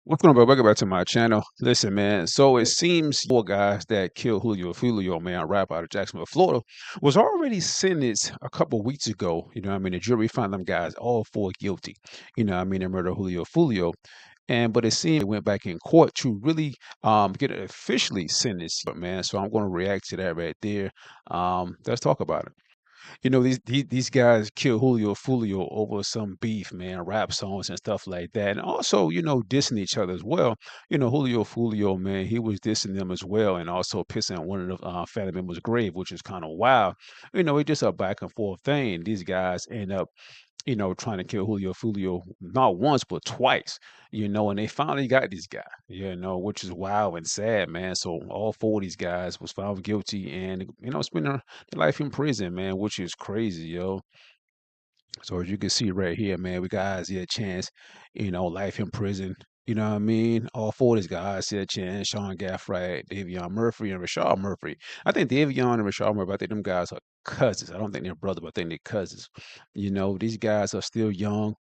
What's going on, bro? Welcome back to my channel. Listen, man. So it seems four guys that killed Julio Foolio, man, a rapper out of Jacksonville, Florida, was already sentenced a couple weeks ago. You know what I mean? The jury found them guys all four guilty. You know what I mean? They murdered Julio Foolio. But it seemed they went back in court to really get it officially sentenced, man. So I'm going to react to that right there. Let's talk about it. These guys killed Julio Foolio over some beef, man, rap songs and stuff like that. And also, dissing each other as well. Julio Foolio, man, he was dissing them as well and also pissing on one of the family members' grave, which is kind of wild. It's just a back and forth thing. These guys end up trying to kill Julio Foolio not once but twice, and they finally got this guy, which is wild and sad, man. So all four of these guys was found guilty and spending their life in prison, man, which is crazy, yo. So as you can see right here, man, we got Isaiah Chance, life in prison. You know what I mean? All four of these guys, Isaiah Chance, Sean Gathright, Davion Murphy, and Rashad Murphy. I think Davion and Rashad Murphy, I think them guys are cousins. I don't think they're brothers, but I think they're cousins. These guys are still young.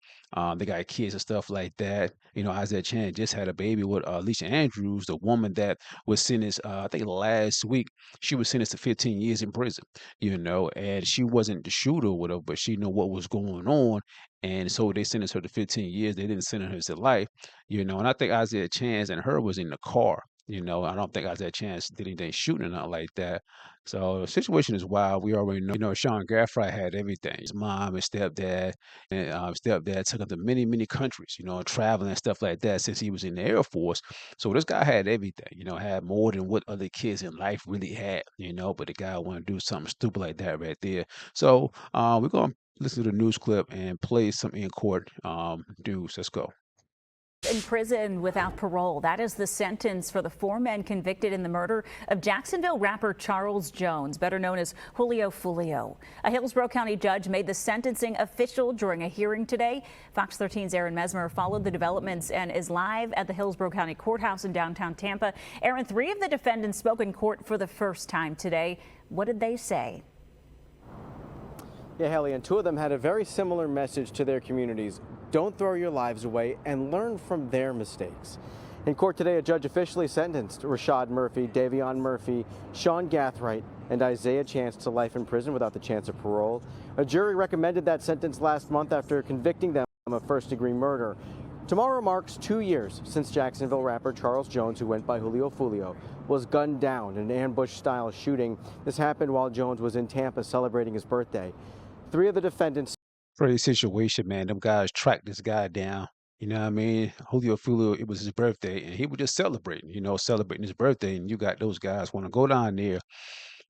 They got kids and stuff like that. Isaiah Chance just had a baby with Alicia Andrews, the woman that was sentenced, I think last week, she was sentenced to 15 years in prison, and she wasn't the shooter with her, but she knew what was going on. And so they sentenced her to 15 years. They didn't sentence her to life, and I think Isaiah Chance and her was in the car. I don't think Isaiah Chance did anything shooting or nothing like that. So the situation is wild. We already know, Sean Gaffray had everything. His mom and stepdad, and stepdad took him to many, many countries, traveling and stuff like that since he was in the Air Force. So this guy had everything, had more than what other kids in life really had, but the guy wanted to do something stupid like that right there. So we're going to listen to the news clip and play some in court news. Let's go. In prison without parole. That is the sentence for the four men convicted in the murder of Jacksonville rapper Charles Jones, better known as Julio Foolio. A Hillsborough County judge made the sentencing official during a hearing today. Fox 13's Aaron Mesmer followed the developments and is live at the Hillsborough County Courthouse in downtown Tampa. Aaron, three of the defendants spoke in court for the first time today. What did they say? Yeah, Haley, and two of them had a very similar message to their communities. Don't throw your lives away and learn from their mistakes. In court today, a judge officially sentenced Rashad Murphy, Davion Murphy, Sean Gathright, and Isaiah Chance to life in prison without the chance of parole. A jury recommended that sentence last month after convicting them of first-degree murder. Tomorrow marks 2 years since Jacksonville rapper Charles Jones, who went by Julio Foolio, was gunned down in an ambush-style shooting. This happened while Jones was in Tampa celebrating his birthday. Three of the defendants. Crazy situation, man. Them guys tracked this guy down. You know what I mean? Julio Foolio, it was his birthday, and he was just celebrating, celebrating his birthday. And you got those guys want to go down there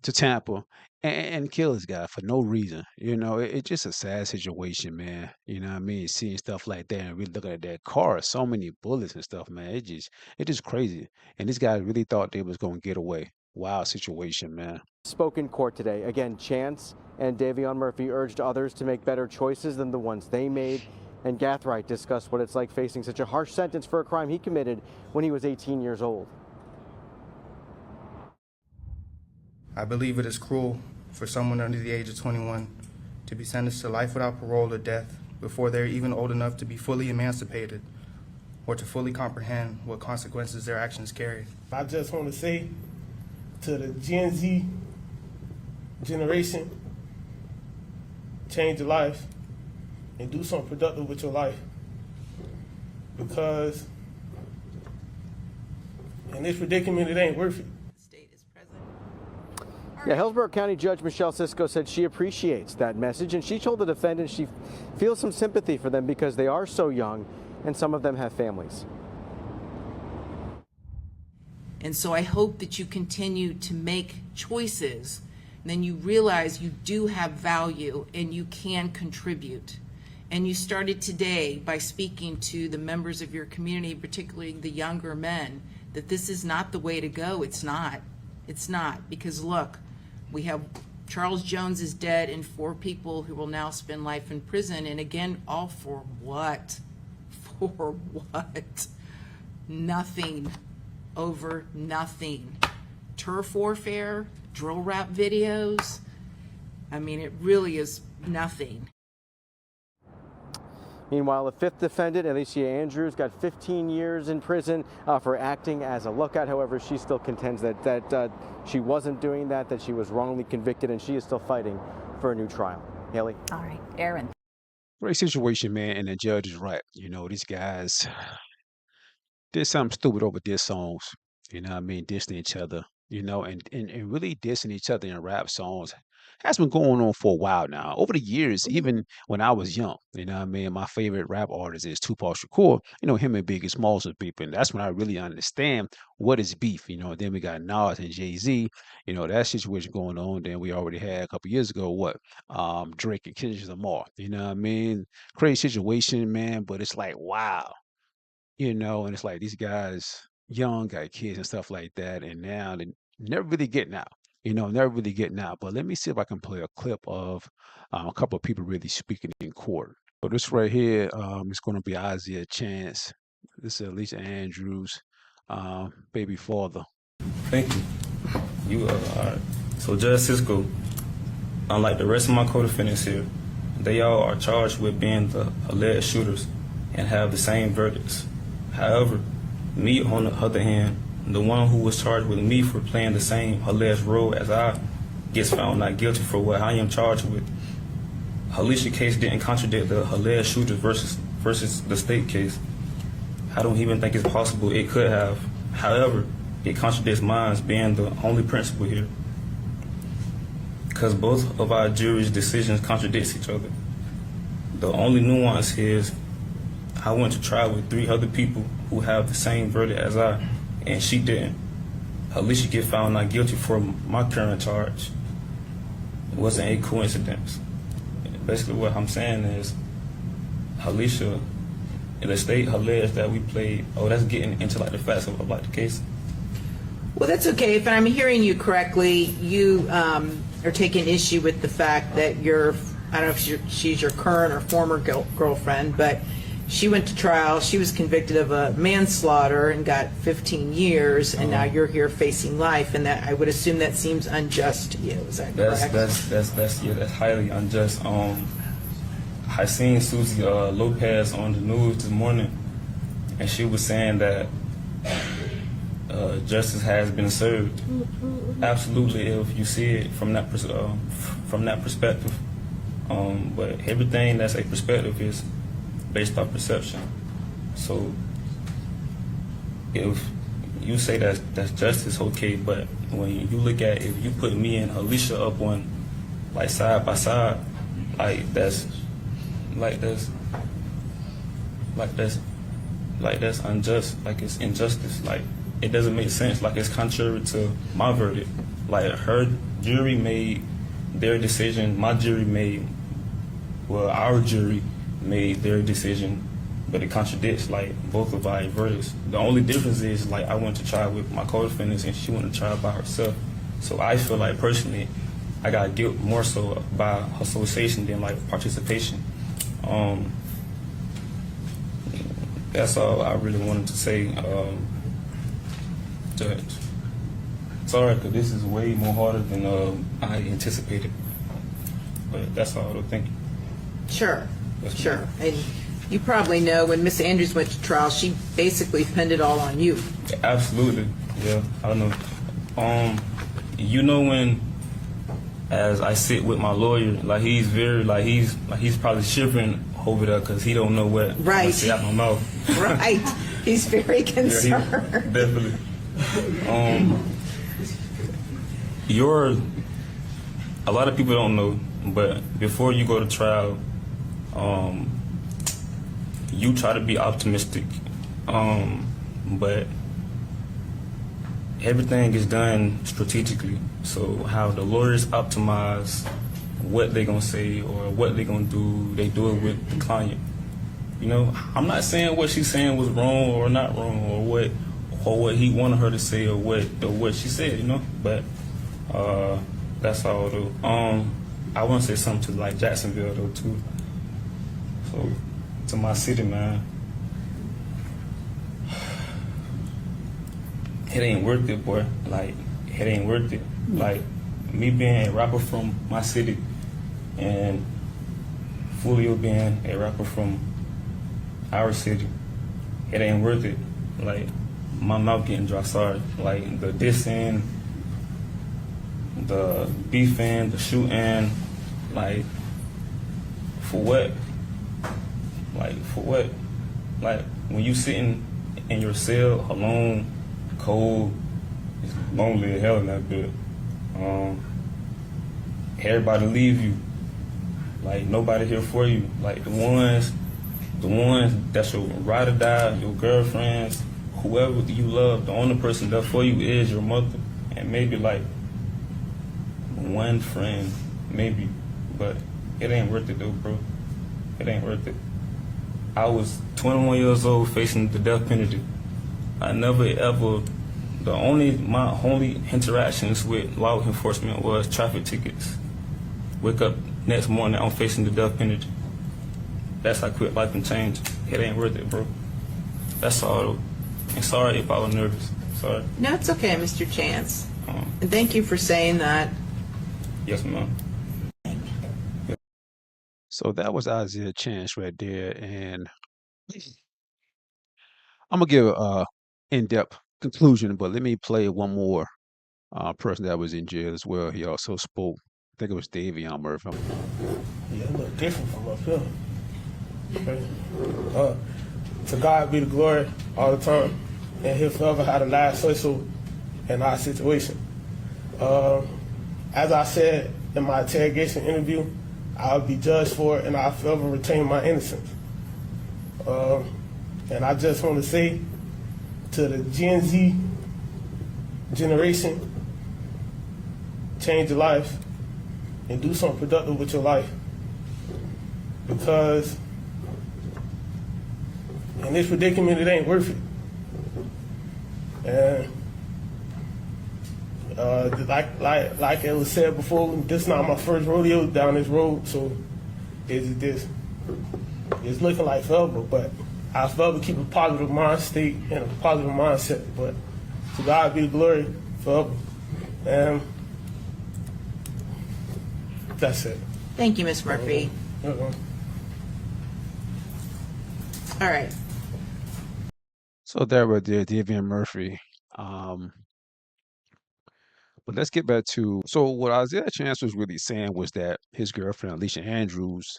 to Tampa and kill this guy for no reason. It's just a sad situation, man. You know what I mean? Seeing stuff like that and really looking at that car, so many bullets and stuff, man. It just crazy. And this guy really thought they was gonna get away. Wild situation, man. Spoke in court today. Again, Chance and Davion Murphy urged others to make better choices than the ones they made. And Gathright discussed what it's like facing such a harsh sentence for a crime he committed when he was 18 years old. I believe it is cruel for someone under the age of 21 to be sentenced to life without parole or death before they're even old enough to be fully emancipated or to fully comprehend what consequences their actions carry. I just want to say to the Gen Z generation, change your life and do something productive with your life, because in this predicament, it ain't worth it. Yeah, Hillsborough County Judge Michelle Sisco said she appreciates that message, and she told the defendants she feels some sympathy for them because they are so young and some of them have families. And so I hope that you continue to make choices, and then you realize you do have value and you can contribute. And you started today by speaking to the members of your community, particularly the younger men, that this is not the way to go. It's not. It's not. Because look, we have Charles Jones is dead and 4 people who will now spend life in prison. And again, all for what? For what? Nothing. Over nothing. Turf warfare, drill rap videos. I mean, it really is nothing. Meanwhile, a fifth defendant, Alicia Andrews, got 15 years in prison for acting as a lookout. However, she still contends that she wasn't doing that she was wrongly convicted, and she is still fighting for a new trial. Haley? All right, Aaron. Great situation, man, and the judge is right. These guys did something stupid over diss songs, dissing each other, and really dissing each other in rap songs has been going on for a while now. Over the years, even when I was young, my favorite rap artist is Tupac Shakur. Him and Biggie Smalls was beefing. That's when I really understand what is beef. Then we got Nas and Jay-Z, that situation going on. Then we already had a couple years ago, Drake and Kendrick Lamar. Crazy situation, man, but it's like, wow. And it's like these guys, young, got kids and stuff like that, and now they never really getting out. Never really getting out. But let me see if I can play a clip of a couple of people really speaking in court. So this right here is going to be Isaiah Chance. This is Alicia Andrews, baby father. Thank you. You all right. So Judge Sisco, unlike the rest of my co-defendants here, they all are charged with being the alleged shooters and have the same verdicts. However, me, on the other hand, the one who was charged with me for playing the same alleged role as I, gets found not guilty for what I am charged with. Alicia's case didn't contradict the alleged shooters versus the state case. I don't even think it's possible it could have. However, it contradicts mine being the only principle here, because both of our jury's decisions contradict each other. The only nuance is I went to trial with 3 other people who have the same verdict as I, and she didn't. Alicia get found not guilty for my current charge. It wasn't a coincidence. Basically what I'm saying is Alicia, the state alleged that we played, that's getting into like the facts of like the case. Well, that's okay. If I'm hearing you correctly, you are taking issue with the fact that I don't know if she's your current or former girlfriend, but she went to trial. She was convicted of a manslaughter and got 15 years, and now you're here facing life. And that I would assume that seems unjust to you. Is that correct? That's highly unjust. I seen Susie Lopez on the news this morning, and she was saying that justice has been served. Absolutely, if you see it from that perspective. But everything that's a perspective is based on perception. So if you say that's justice, okay, but when you look at, if you put me and Alicia up on like side by side, that's unjust, like it's injustice, like it doesn't make sense, like it's contrary to my verdict. Like her jury made their decision, our jury made their decision, but it contradicts like both of our verdicts. The only difference is like I went to trial with my co-defendants and she went to trial by herself. So I feel like personally I got guilt more so by association than like participation. That's all I really wanted to say, Judge. Sorry, because this is way more harder than I anticipated. But that's all, though. Thank you. Sure. Sure. And you probably know when Miss Andrews went to trial, she basically pinned it all on you. Absolutely. Yeah, I know. When, as I sit with my lawyer, like he's very, like he's probably shivering over there because he don't know what I say out my mouth. Right. He's very concerned. Yeah, definitely. A lot of people don't know, but before you go to trial, you try to be optimistic, but everything is done strategically. So how the lawyers optimize what they're gonna say or what they're gonna do, they do it with the client. I'm not saying what she's saying was wrong or not wrong, or what he wanted her to say, or what she said, But that's all though. I want to say something to like Jacksonville though too. So to my city, man, it ain't worth it, boy. Like it ain't worth it. Like me being a rapper from my city and Foolio being a rapper from our city. It ain't worth it. Like, my mouth getting dry, sorry. Like, the dissing, the beefing, the shooting, like, for what? Like, for what? Like, when you sitting in your cell alone, cold, it's lonely as hell in that bed. Everybody leave you. Like, nobody here for you. Like, the ones that's your ride or die, your girlfriends, whoever you love, the only person there for you is your mother. And maybe, like, one friend, maybe. But it ain't worth it, though, bro. It ain't worth it. I was 21 years old facing the death penalty. I never ever, my only interactions with law enforcement was traffic tickets. Wake up next morning, I'm facing the death penalty. That's how quick life can change. It ain't worth it, bro. That's all, though. And sorry if I was nervous. Sorry. No, it's okay, Mr. Chance. And thank you for saying that. Yes, ma'am. So that was Isaiah Chance right there, and I'm gonna give a in-depth conclusion, but let me play one more person that was in jail as well. He also spoke. I think it was Davion Murphy. Yeah, it look different from up here. Okay. To God be the glory all the time, and He'll forever have the last say so in our situation. As I said in my interrogation interview, I'll be judged for it, and I'll forever retain my innocence. And I just want to say to the Gen Z generation, change your life and do something productive with your life. Because in this predicament, it ain't worth it. And like it was said before, this is not my first rodeo down this road, so it's looking like forever, but I'll forever keep a positive mind state and a positive mindset. But to God be the glory forever. And that's it. Thank you, Ms. Murphy. All right. So there were there, Davion Murphy. But let's get back to what Isaiah Chance was really saying was that his girlfriend Alicia Andrews,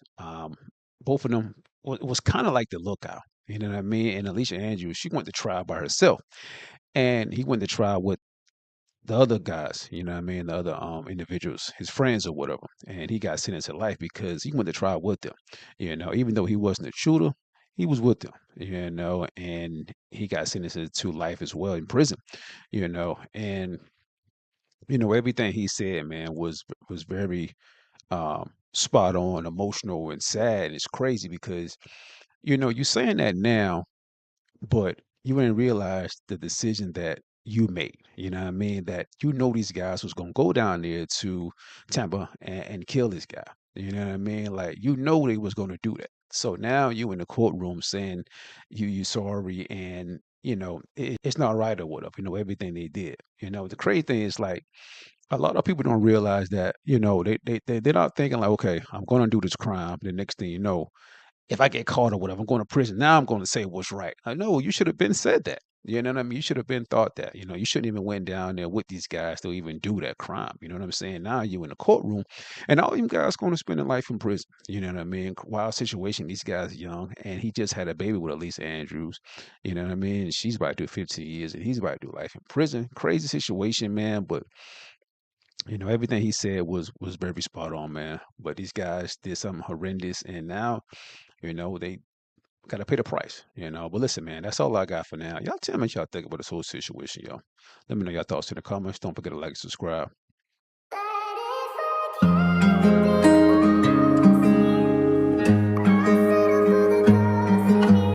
both of them was kind of like the lookout. You know what I mean? And Alicia Andrews, she went to trial by herself, and he went to trial with the other guys. You know what I mean? The other individuals, his friends or whatever, and he got sentenced to life because he went to trial with them. You know, even though he wasn't a shooter, he was with them. You know, and he got sentenced to life as well in prison. You know, and everything he said, man, was very spot on, emotional, and sad. It's crazy because you're saying that now, but you didn't realize the decision that you made. You know what I mean? That these guys was gonna go down there to Tampa and kill this guy. You know what I mean? Like they was gonna do that. So now you in the courtroom saying you sorry and it's not right or whatever. Everything they did. The crazy thing is like a lot of people don't realize that they're not thinking like, okay, I'm going to do this crime. The next thing you know, if I get caught or whatever, I'm going to prison. Now I'm going to say what's right. I know you should have been said that. You know what I mean? You should have been thought that. You shouldn't even went down there with these guys to even do that crime. You know what I'm saying? Now you in the courtroom, and all them guys going to spend their life in prison. You know what I mean? Wild situation. These guys young, and he just had a baby with Elisa Andrews. You know what I mean? She's about to do 15 years, and he's about to do life in prison. Crazy situation, man. But everything he said was very spot on, man. But these guys did something horrendous, and now, they gotta pay the price. But listen, man, that's all I got for now. Y'all tell me what y'all think about this whole situation, yo. Let me know your thoughts in the comments. Don't forget to like and subscribe.